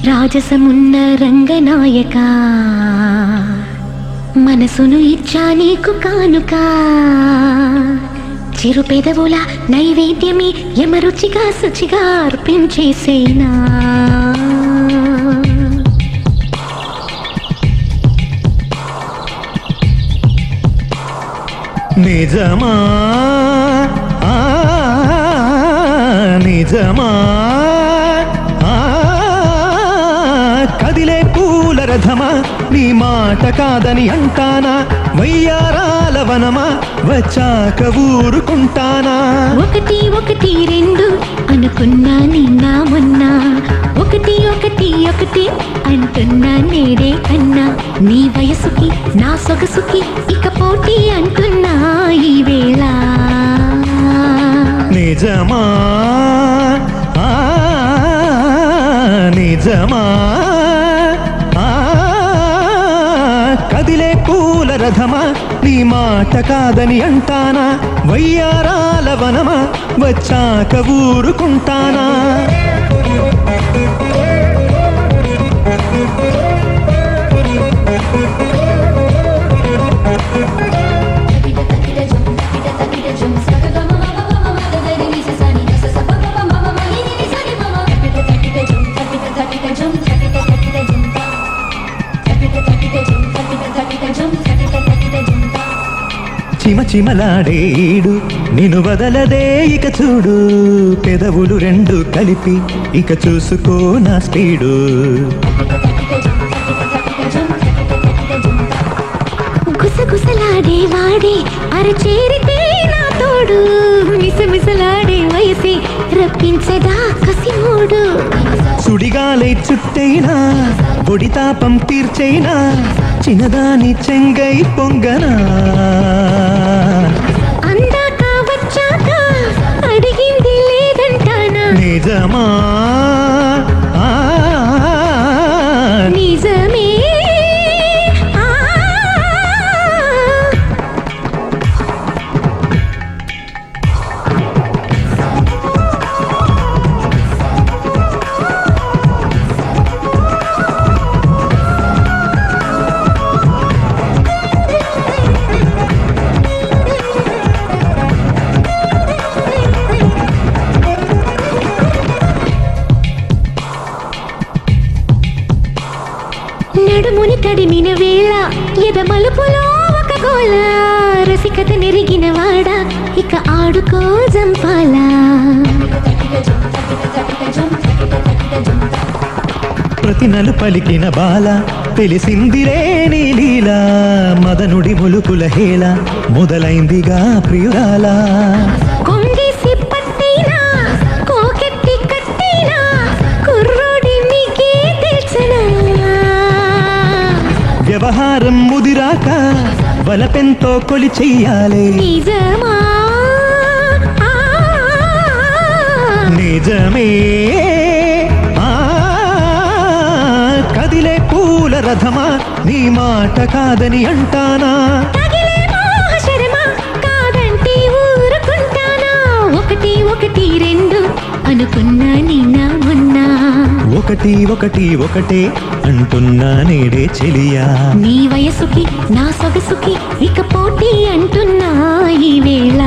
రాజసమున్న రంగనాయక మనసును ఇచ్చా నీకు కానుక చిరు పెదవుల నైవేద్యమే యమరుచిగా శుచిగా అర్పించేసేనా నిజమా నిజమా కదిలే పూల రథమా నీ మాట కాదని అంటానా వయ్యారాల వనమా వచ్చాక ఊరుకుంటానా ఒకటి ఒకటి రెండు అనుకున్నా నిన్న మొన్న ఒకటి ఒకటి ఒకటి అంటున్నా నేడే కన్నా నీ వయసుకి నా సొగసుకి ఇక పోటీ అంటున్నా ఈ వేళ నిజమా నిజమా కదిలే పూల రథమా నీ మాట కాదని అంటానా వయ్యారాల వనమా వచ్చాక ఊరుకుంటానా చిమచిమలాడేడు నిన్ను వదలదే ఇక చూడు పెదవులు రెండు కలిపి ఇక చూసుకో నా స్పీడు గుసగుసలాడే వాడే అరచేరితే నా తోడు మిసమిసలాడే వయసే రప్పించదా కసిమూడు సుడిగాలై చుట్టైనా బొడితాపం తీర్చైనా చిన్నదాని చెంగై పొంగనా అందాక వచ్చాక అడిగింది లేదంటానా నిజమా నిజమే నడుముని తడిమిన వేళ ఎద మలుపులో ఒక గోల రసికత నెరిగిన వాడ ఇక ఆడుకో జంపాలా ప్రతి నలు పలికిన బాల తెలిసిందిరే నీ లీలా మదనుడి ములుకుల హేళ మొదలైందిగా ప్రియురాలా కొంగేసి పట్టినా కోకెట్టి కట్టినా కుర్రోడి నీకే తెల్చనా వ్యవహారం ముదిరాక వలపెంతో కొలి చెయ్యాలి నిజమా నిజమే కదిలే పూల రథమా నీ మాట కాదని అంటానా తగిలే మోహశరమా కాదంటే ఊరుకుంటానా ఒకటి ఒకటి రెండు అనుకున్నా నిన్న మొన్న ఒకటి ఒకటి ఒకటే అంటున్నా నేడే చెలియా నీ వయసుకి నా సొగసుకి ఇక పోటీ అంటున్నా ఈ వేళ